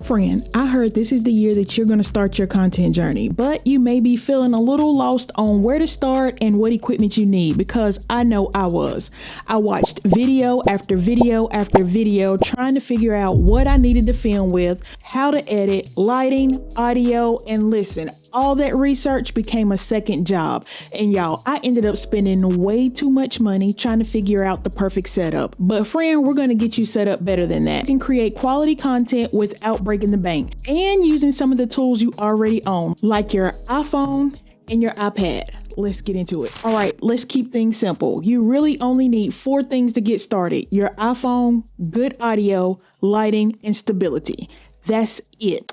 Friend, I heard this is the year that you're going to start your content journey, but you may be feeling a little lost on where to start and what equipment you need, because I know I was. I watched video after video after video trying to figure out what I needed to film with, how to edit, lighting, audio, and listen. All that research became a second job. And y'all, I ended up spending way too much money trying to figure out the perfect setup. But friend, we're going to get you set up better than that. You can create quality content without breaking the bank and using some of the tools you already own, like your iPhone and your iPad. Let's get into it. All right, let's keep things simple. You really only need 4 things to get started: your iPhone, good audio, lighting, and stability. That's it.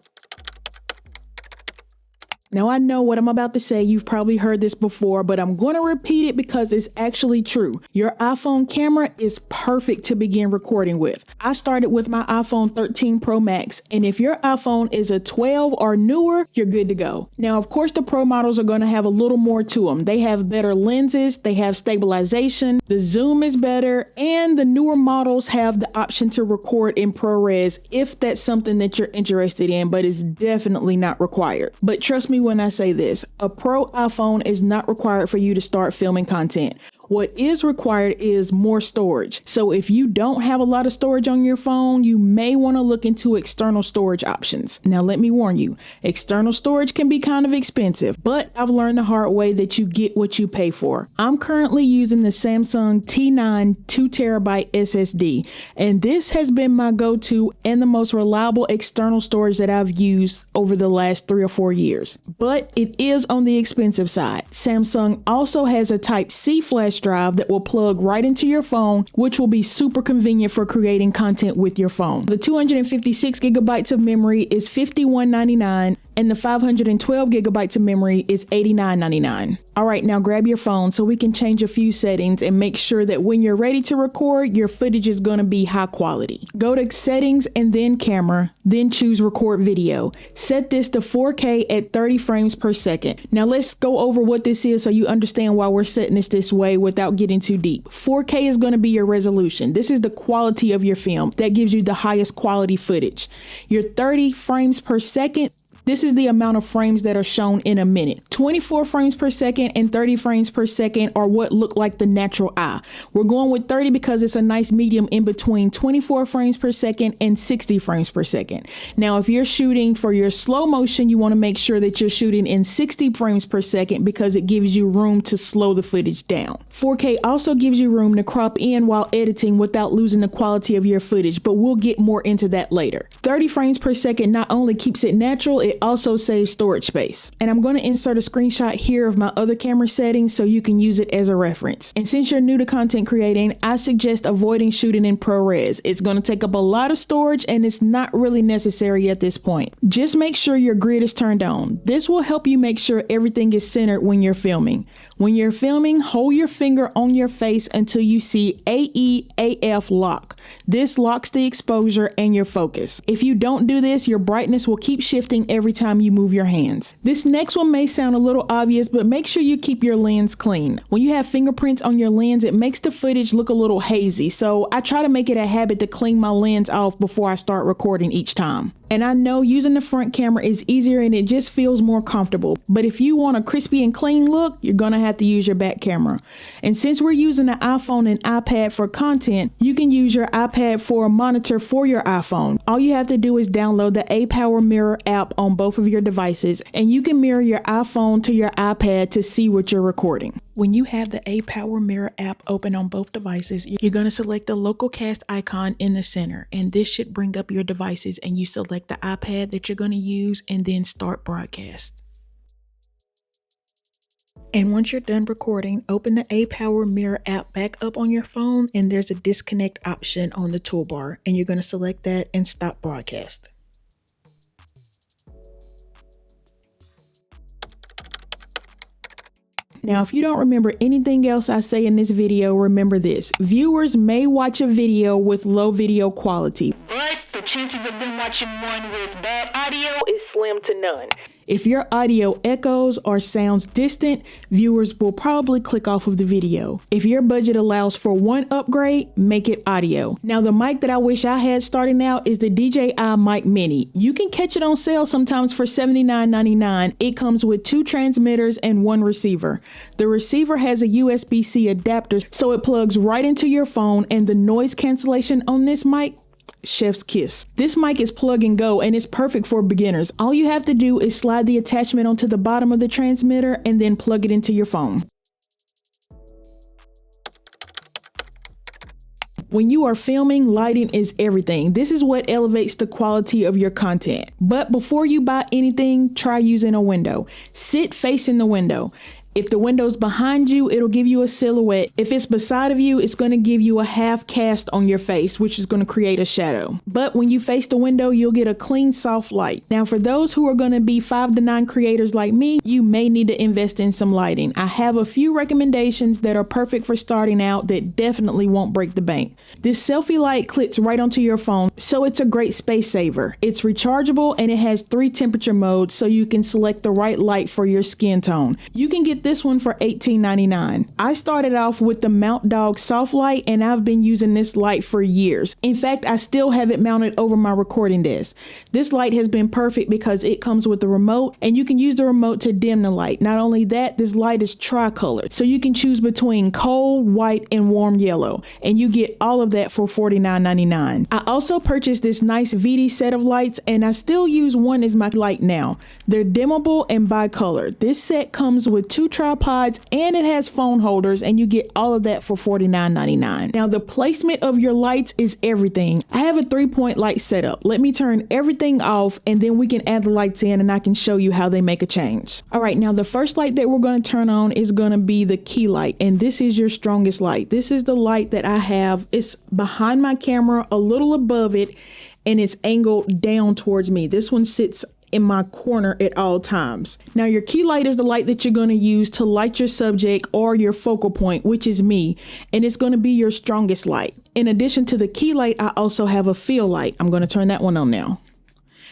Now, I know what I'm about to say, you've probably heard this before, but I'm going to repeat it because it's actually true. Your iPhone camera is perfect to begin recording with. I started with my iPhone 13 Pro Max, and if your iPhone is a 12 or newer, you're good to go. Now, of course, the Pro models are going to have a little more to them. They have better lenses, they have stabilization, the zoom is better, and the newer models have the option to record in ProRes if that's something that you're interested in, but it's definitely not required. But trust me when I say this, a Pro iPhone is not required for you to start filming content. What is required is more storage. So if you don't have a lot of storage on your phone, you may want to look into external storage options. Now, let me warn you, external storage can be kind of expensive, but I've learned the hard way that you get what you pay for. I'm currently using the Samsung T9 2TB SSD, and this has been my go-to and the most reliable external storage that I've used over the last 3 or 4 years. But it is on the expensive side. Samsung also has a Type-C flash drive that will plug right into your phone, which will be super convenient for creating content with your phone. The 256 gigabytes of memory is $51.99 and the 512 gigabytes of memory is $89.99. All right, now grab your phone so we can change a few settings and make sure that when you're ready to record, your footage is going to be high quality. Go to settings and then camera, then choose record video. Set this to 4K at 30 frames per second. Now let's go over what this is so you understand why we're setting this way without getting too deep. 4K is going to be your resolution. This is the quality of your film. That gives you the highest quality footage. Your 30 frames per second, this is the amount of frames that are shown in a minute. 24 frames per second and 30 frames per second are what look like the natural eye. We're going with 30 because it's a nice medium in between 24 frames per second and 60 frames per second. Now, if you're shooting for your slow motion, you want to make sure that you're shooting in 60 frames per second because it gives you room to slow the footage down. 4K also gives you room to crop in while editing without losing the quality of your footage, but we'll get more into that later. 30 frames per second not only keeps it natural, it also saves storage space. And I'm going to insert a screenshot here of my other camera settings so you can use it as a reference. And since you're new to content creating, I suggest avoiding shooting in ProRes. It's going to take up a lot of storage and it's not really necessary at this point. Just make sure your grid is turned on. This will help you make sure everything is centered when you're filming. When you're filming, hold your finger on your face until you see AEAF lock. This locks the exposure and your focus. If you don't do this, your brightness will keep shifting every time you move your hands. This next one may sound a little obvious, but make sure you keep your lens clean. When you have fingerprints on your lens, it makes the footage look a little hazy. So I try to make it a habit to clean my lens off before I start recording each time. And I know using the front camera is easier and it just feels more comfortable. But if you want a crispy and clean look, you're going to have to use your back camera. And since we're using the iPhone and iPad for content, you can use your iPad for a monitor for your iPhone. All you have to do is download the iPad Mirror app on both of your devices, and you can mirror your iPhone to your iPad to see what you're recording. When you have the iPad Mirror app open on both devices, you're going to select the local cast icon in the center, and this should bring up your devices, and you select the iPad that you're going to use and then start broadcast. And once you're done recording, open the iPad Mirror app back up on your phone, and there's a disconnect option on the toolbar, and you're going to select that and stop broadcast. Now, if you don't remember anything else I say in this video, remember this. Viewers may watch a video with low video quality, but the chances of them watching one with bad audio is slim to none. If your audio echoes or sounds distant, viewers will probably click off of the video. If your budget allows for one upgrade, make it audio. Now, the mic that I wish I had starting out is the DJI Mic Mini. You can catch it on sale sometimes for $79.99. It comes with 2 transmitters and 1 receiver. The receiver has a USB-C adapter, so it plugs right into your phone, and the noise cancellation on this mic, chef's kiss. This mic is plug and go and it's perfect for beginners. All you have to do is slide the attachment onto the bottom of the transmitter and then plug it into your phone. When you are filming, lighting is everything. This is what elevates the quality of your content. But before you buy anything, try using a window. Sit facing the window. If the window's behind you, it'll give you a silhouette. If it's beside of you, it's going to give you a half cast on your face, which is going to create a shadow. But when you face the window, you'll get a clean, soft light. Now, for those who are going to be 5 to 9 creators like me, you may need to invest in some lighting. I have a few recommendations that are perfect for starting out that definitely won't break the bank. This selfie light clips right onto your phone, so it's a great space saver. It's rechargeable and it has 3 temperature modes, so you can select the right light for your skin tone. You can get this one for $18.99. I started off with the Mount Dog soft light and I've been using this light for years. In fact, I still have it mounted over my recording desk. This light has been perfect because it comes with the remote and you can use the remote to dim the light. Not only that, this light is tricolored, so you can choose between cold, white, and warm yellow, and you get all of that for $49.99. I also purchased this nice VD set of lights and I still use one as my light now. They're dimmable and bicolor. This set comes with 2 tripods and it has phone holders, and you get all of that for $49.99. Now, the placement of your lights is everything. I have a 3-point light setup. Let me turn everything off and then we can add the lights in and I can show you how they make a change. All right, now the first light that we're going to turn on is going to be the key light, and this is your strongest light. This is the light that I have. It's behind my camera, a little above it, and it's angled down towards me. This one sits in my corner at all times. Now, your key light is the light that you're going to use to light your subject or your focal point, which is me, and it's going to be your strongest light. In addition to the key light, I also have a fill light. I'm going to turn that one on now.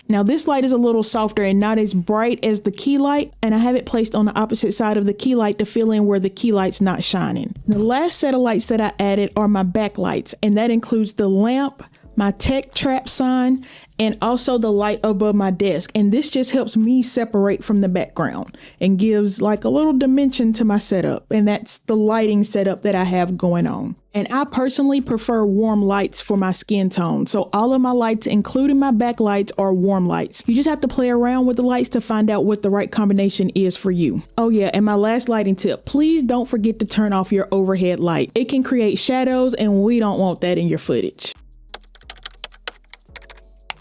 Now, this light is a little softer and not as bright as the key light, and I have it placed on the opposite side of the key light to fill in where the key light's not shining. The last set of lights that I added are my backlights, and that includes the lamp, my tech trap sign, and also the light above my desk. And this just helps me separate from the background and gives like a little dimension to my setup. And that's the lighting setup that I have going on. And I personally prefer warm lights for my skin tone. So all of my lights, including my backlights, are warm lights. You just have to play around with the lights to find out what the right combination is for you. Oh yeah, and my last lighting tip, please don't forget to turn off your overhead light. It can create shadows and we don't want that in your footage.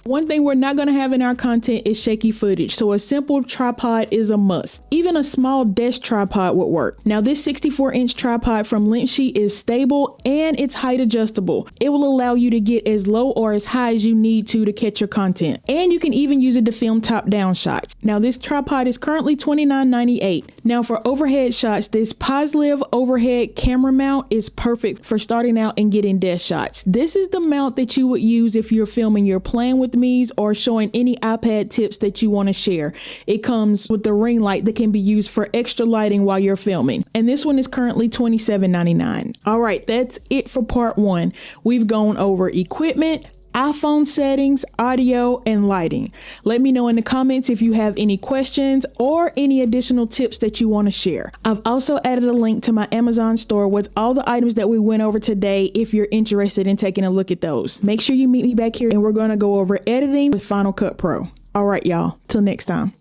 One thing we're not going to have in our content is shaky footage, so a simple tripod is a must. Even a small desk tripod would work. Now, this 64-inch tripod from Linksheet is stable and it's height adjustable. It will allow you to get as low or as high as you need to catch your content. And you can even use it to film top-down shots. Now, this tripod is currently $29.98. Now, for overhead shots, this Positive overhead camera mount is perfect for starting out and getting desk shots. This is the mount that you would use if you're filming your Playing with Me's or showing any iPad tips that you want to share. It comes with the ring light that can be used for extra lighting while you're filming. And this one is currently $27.99. All right, that's it for part 1. We've gone over equipment, iPhone settings, audio, and lighting. Let me know in the comments if you have any questions or any additional tips that you want to share. I've also added a link to my Amazon store with all the items that we went over today if you're interested in taking a look at those. Make sure you meet me back here and we're going to go over editing with Final Cut Pro. All right, y'all. Till next time.